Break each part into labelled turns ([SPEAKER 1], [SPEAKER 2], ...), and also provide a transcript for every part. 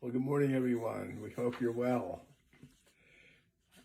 [SPEAKER 1] Well, good morning, everyone. We hope you're well.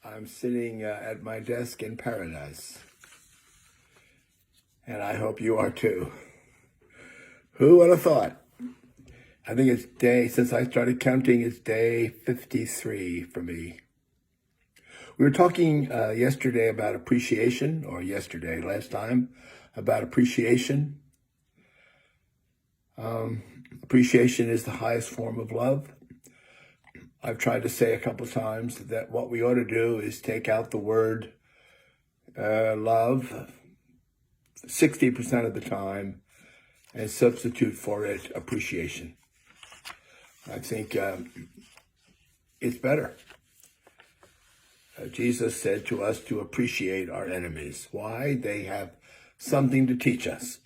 [SPEAKER 1] I'm sitting at my desk in paradise, and I hope you are too. Who would have thought? I think since I started counting, it's day 53 for me. We were talking yesterday about appreciation, or last time, about appreciation. Appreciation is the highest form of love. I've tried to say a couple of times that what we ought to do is take out the word love 60% of the time and substitute for it appreciation. I think it's better. Jesus said to us to appreciate our enemies. Why? They have something to teach us.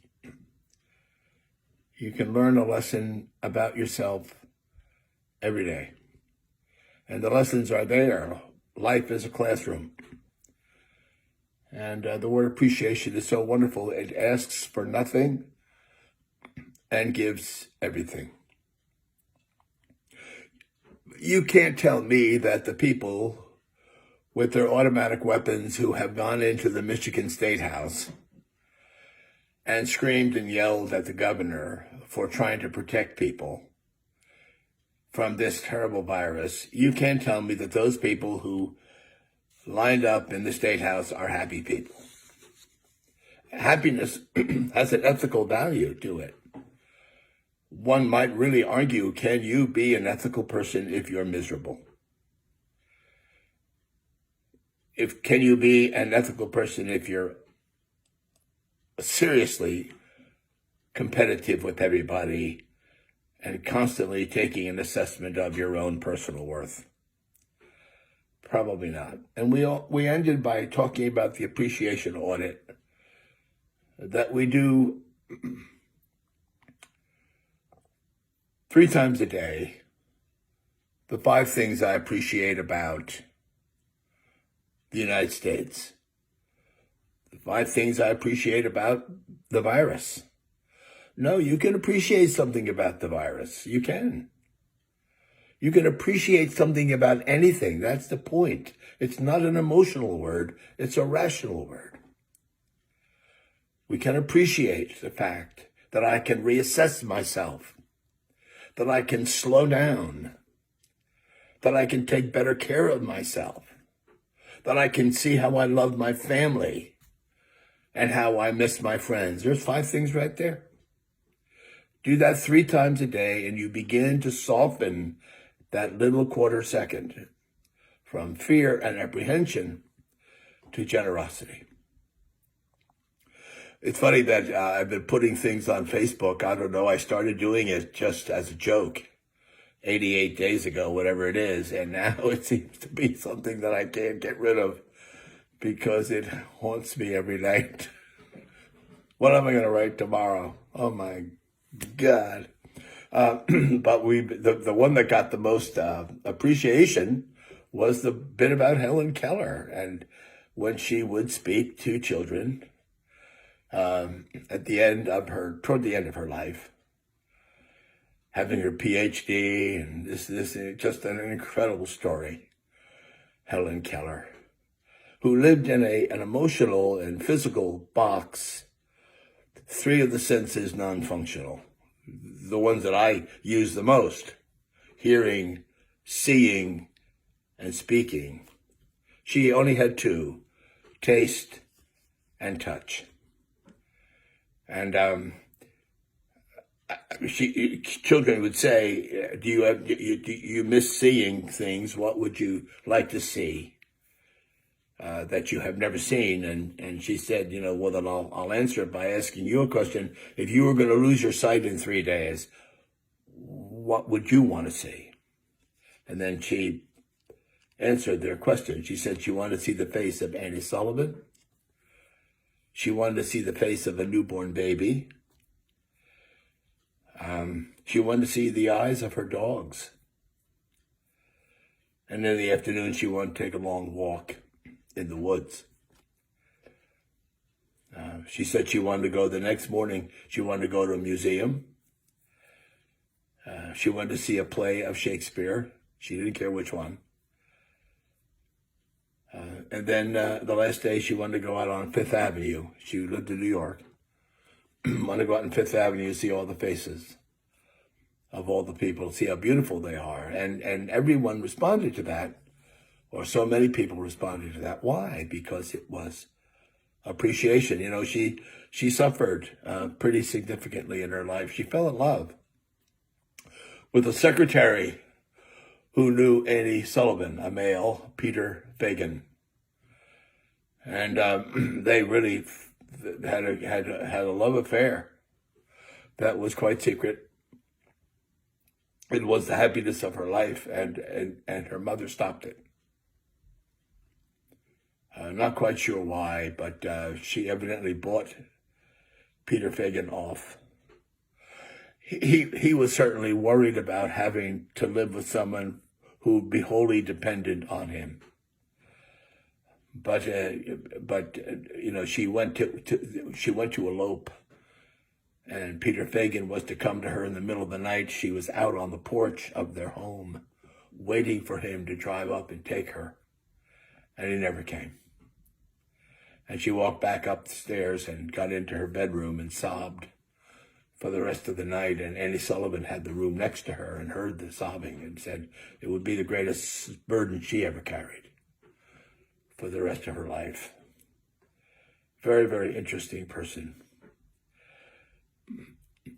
[SPEAKER 1] You can learn a lesson about yourself every day. And the lessons are there. Life is a classroom. And the word appreciation is so wonderful. It asks for nothing and gives everything. You can't tell me that the people with their automatic weapons who have gone into the Michigan State House and screamed and yelled at the governor for trying to protect people from this terrible virus, you can't tell me that those people who lined up in the State House are happy people. Happiness has an ethical value to it. One might really argue, can you be an ethical person if you're miserable? Can you be an ethical person if you're seriously competitive with everybody and constantly taking an assessment of your own personal worth? Probably not. And we ended by talking about the appreciation audit that we do 3 times a day. The 5 things I appreciate about the United States. The 5 things I appreciate about the virus. No, you can appreciate something about the virus. You can. You can appreciate something about anything. That's the point. It's not an emotional word. It's a rational word. We can appreciate the fact that I can reassess myself, that I can slow down, that I can take better care of myself, that I can see how I love my family and how I miss my friends. There's 5 things right there. Do that 3 times a day and you begin to soften that little quarter second from fear and apprehension to generosity. It's funny that I've been putting things on Facebook. I don't know, I started doing it just as a joke 88 days ago, whatever it is. And now it seems to be something that I can't get rid of because it haunts me every night. What am I going to write tomorrow? Oh my God. But the one that got the most appreciation was the bit about Helen Keller. And when she would speak to children toward the end of her life, having her PhD, and this is just an incredible story. Helen Keller, who lived in an emotional and physical box, 3 of the senses non-functional. The ones that I use the most: hearing, seeing, and speaking. She only had 2, taste and touch. And children would say, do you miss seeing things? What would you like to see that you have never seen? And she said, well, then I'll answer it by asking you a question. If you were going to lose your sight in 3 days, what would you want to see? And then she answered their question. She said she wanted to see the face of Annie Sullivan. She wanted to see the face of a newborn baby. She wanted to see the eyes of her dogs. And in the afternoon, she wanted to take a long walk in the woods. She said she wanted to go the next morning. She wanted to go to a museum. She wanted to see a play of Shakespeare. She didn't care which one. And then the last day, she wanted to go out on Fifth Avenue. She lived in New York. Wanted to go out on Fifth Avenue and see all the faces of all the people, see how beautiful they are. And everyone responded to that, or so many people responded to that. Why? Because it was appreciation. You know, she suffered pretty significantly in her life. She fell in love with a secretary who knew Annie Sullivan, a male, Peter Fagan. And they really had a love affair that was quite secret. It was the happiness of her life, and her mother stopped it. Not quite sure why, but she evidently bought Peter Fagan off. He was certainly worried about having to live with someone who would be wholly dependent on him. But you know, she went to elope, and Peter Fagan was to come to her in the middle of the night. She was out on the porch of their home, waiting for him to drive up and take her, and he never came. And she walked back up the stairs and got into her bedroom and sobbed for the rest of the night. And Annie Sullivan had the room next to her and heard the sobbing and said it would be the greatest burden she ever carried for the rest of her life. Very, very interesting person.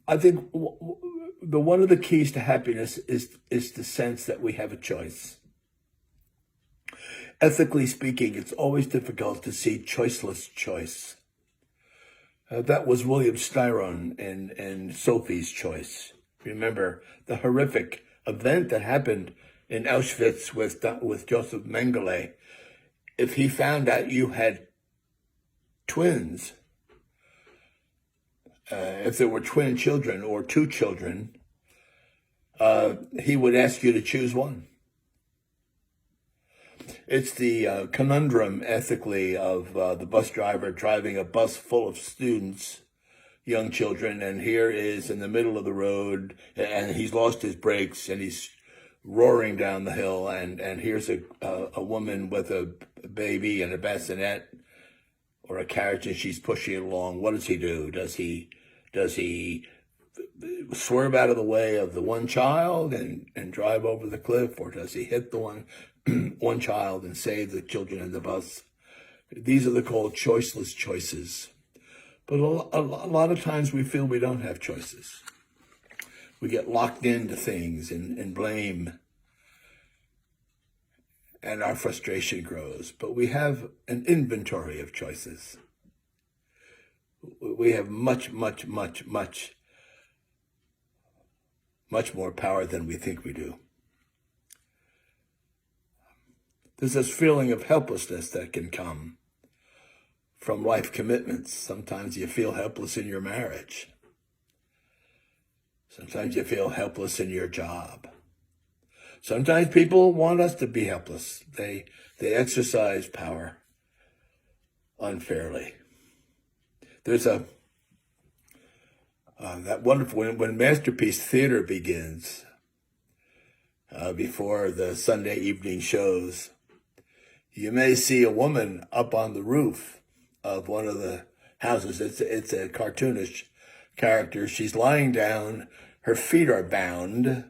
[SPEAKER 1] I think one of the keys to happiness is the sense that we have a choice. Ethically speaking, it's always difficult to see choiceless choice. That was William Styron in Sophie's Choice. Remember the horrific event that happened in Auschwitz with Joseph Mengele. If he found out you had twins, if there were twin children or two children, he would ask you to choose one. It's the conundrum ethically of the bus driver driving a bus full of students, young children, and here is in the middle of the road, and he's lost his brakes, and he's roaring down the hill, and here's a woman with a baby and a bassinet or a carriage, and she's pushing it along. What does he do? Does he swerve out of the way of the one child and drive over the cliff, or does he hit the one child and save the children in the bus? These are called choiceless choices. But a lot of times we feel we don't have choices. We get locked into things and blame, and our frustration grows. But we have an inventory of choices. We have much, much, much, much, much more power than we think we do. There's this feeling of helplessness that can come from life commitments. Sometimes you feel helpless in your marriage. Sometimes you feel helpless in your job. Sometimes people want us to be helpless. They exercise power unfairly. There's that wonderful, when Masterpiece Theater begins, before the Sunday evening shows, you may see a woman up on the roof of one of the houses. It's a cartoonish character. She's lying down. Her feet are bound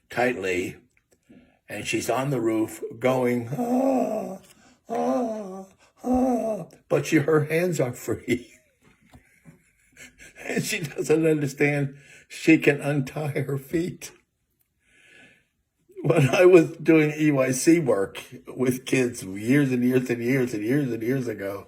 [SPEAKER 1] tightly, and she's on the roof going, ah, ah, ah, but her hands are free. And she doesn't understand she can untie her feet. When I was doing EYC work with kids years and years and years and years and years ago,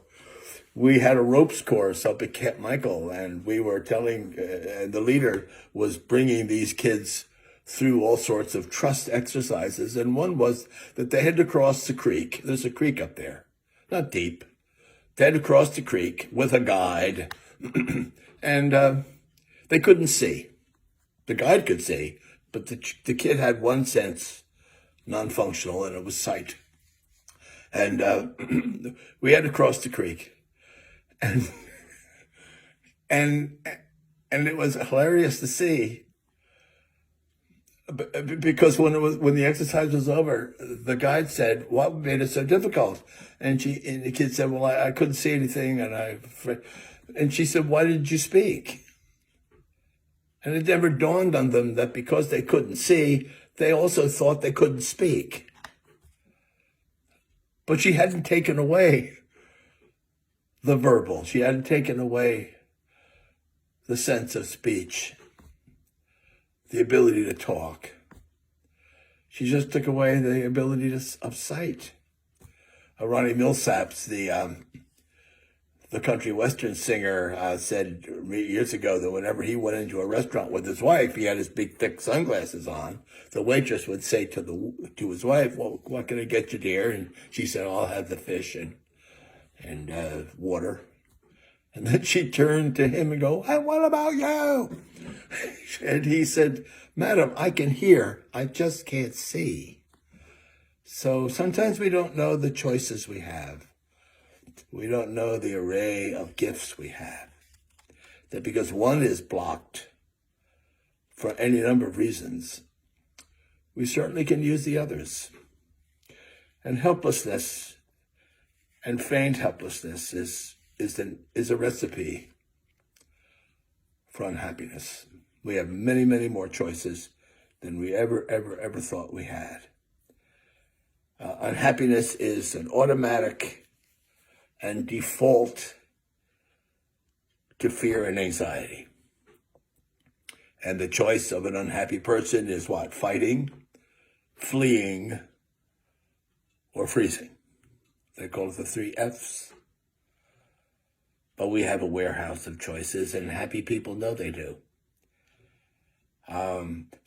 [SPEAKER 1] we had a ropes course up at Camp Michael, and we were telling, and the leader was bringing these kids through all sorts of trust exercises. And one was that they had to cross the creek. There's a creek up there, not deep. They had to cross the creek with a guide, and they couldn't see. The guide could see, but the kid had one sense, non-functional, and it was sight. And we had to cross the creek. And And it was hilarious to see, because when the exercise was over, the guide said, "What made it so difficult?" And the kid said, "Well, I couldn't see anything, and she said, "Why didn't you speak?" And it never dawned on them that because they couldn't see, they also thought they couldn't speak. But she hadn't taken away the verbal. She hadn't taken away the sense of speech, the ability to talk. She just took away the ability of sight. Ronnie Millsaps, the country western singer, said years ago that whenever he went into a restaurant with his wife, he had his big thick sunglasses on. The waitress would say to his wife, "Well, what can I get you, dear?" And she said, "I'll have the fish and water." And then she turned to him and go, "And what about you?" And he said, "Madam, I can hear, I just can't see." So sometimes we don't know the choices we have. We don't know the array of gifts we have. That because one is blocked for any number of reasons, we certainly can use the others. And helplessness and feigned helplessness is a recipe for unhappiness. We have many, many more choices than we ever thought we had. Unhappiness is an automatic and default to fear and anxiety. And the choice of an unhappy person is what? Fighting, fleeing, or freezing. They call it the 3 F's. But we have a warehouse of choices, and happy people know they do.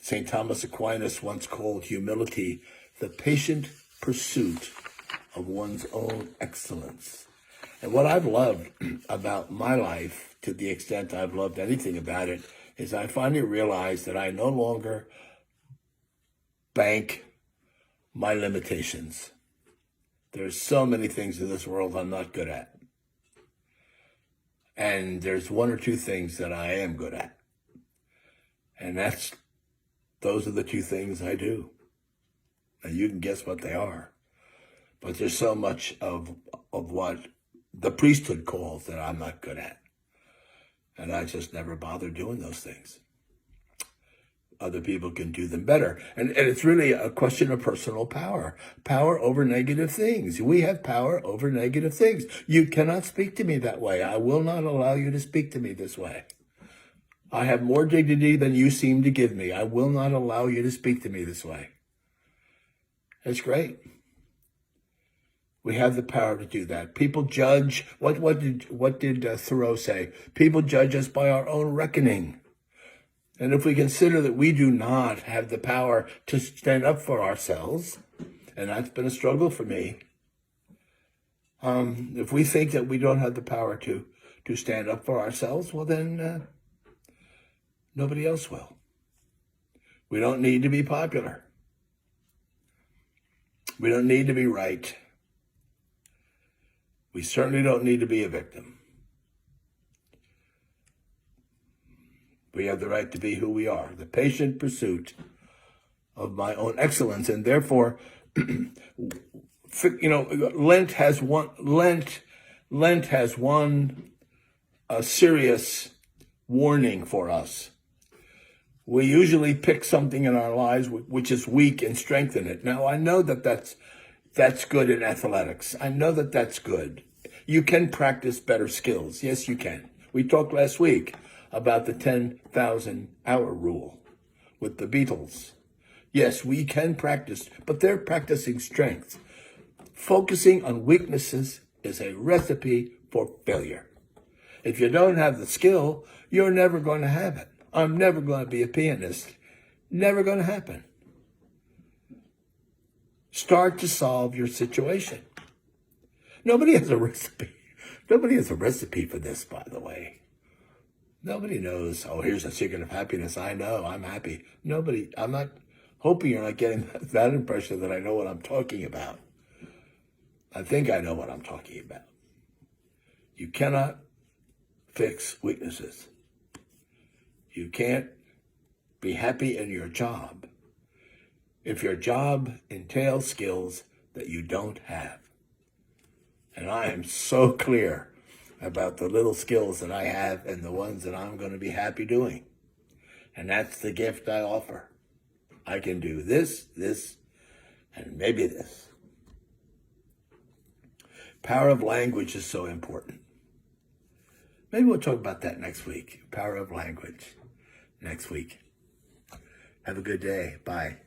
[SPEAKER 1] St. Thomas Aquinas once called humility the patient pursuit of one's own excellence. And what I've loved about my life, to the extent I've loved anything about it, is I finally realized that I no longer bank my limitations. There's so many things in this world I'm not good at. And there's 1 or 2 things that I am good at. And those are the 2 things I do. And you can guess what they are. But there's so much of what the priesthood calls that I'm not good at. And I just never bother doing those things. Other people can do them better. And it's really a question of personal power. Power over negative things. We have power over negative things. You cannot speak to me that way. I will not allow you to speak to me this way. I have more dignity than you seem to give me. I will not allow you to speak to me this way. That's great. We have the power to do that. People judge. What did Thoreau say? People judge us by our own reckoning. And if we consider that we do not have the power to stand up for ourselves, and that's been a struggle for me, if we think that we don't have the power to stand up for ourselves, well then nobody else will. We don't need to be popular. We don't need to be right. We certainly don't need to be a victim. We have the right to be who we are, the patient pursuit of my own excellence. And therefore, Lent has one serious warning for us. We usually pick something in our lives which is weak and strengthen it. Now, I know that that's good in athletics. I know that that's good. You can practice better skills. Yes, you can. We talked last week about the 10,000 hour rule with the Beatles. Yes, we can practice, but they're practicing strength. Focusing on weaknesses is a recipe for failure. If you don't have the skill, you're never going to have it. I'm never going to be a pianist. Never going to happen. Start to solve your situation. Nobody has a recipe. Nobody has a recipe for this, by the way. Nobody knows, oh, here's a secret of happiness. I know, I'm happy. I'm not hoping you're not getting that impression that I know what I'm talking about. I think I know what I'm talking about. You cannot fix weaknesses. you can't be happy in your job if your job entails skills that you don't have. And I am so clear about the little skills that I have and the ones that I'm going to be happy doing. And that's the gift I offer. I can do this, and maybe this. Power of language is so important. Maybe we'll talk about that next week. Power of language next week. Have a good day. Bye.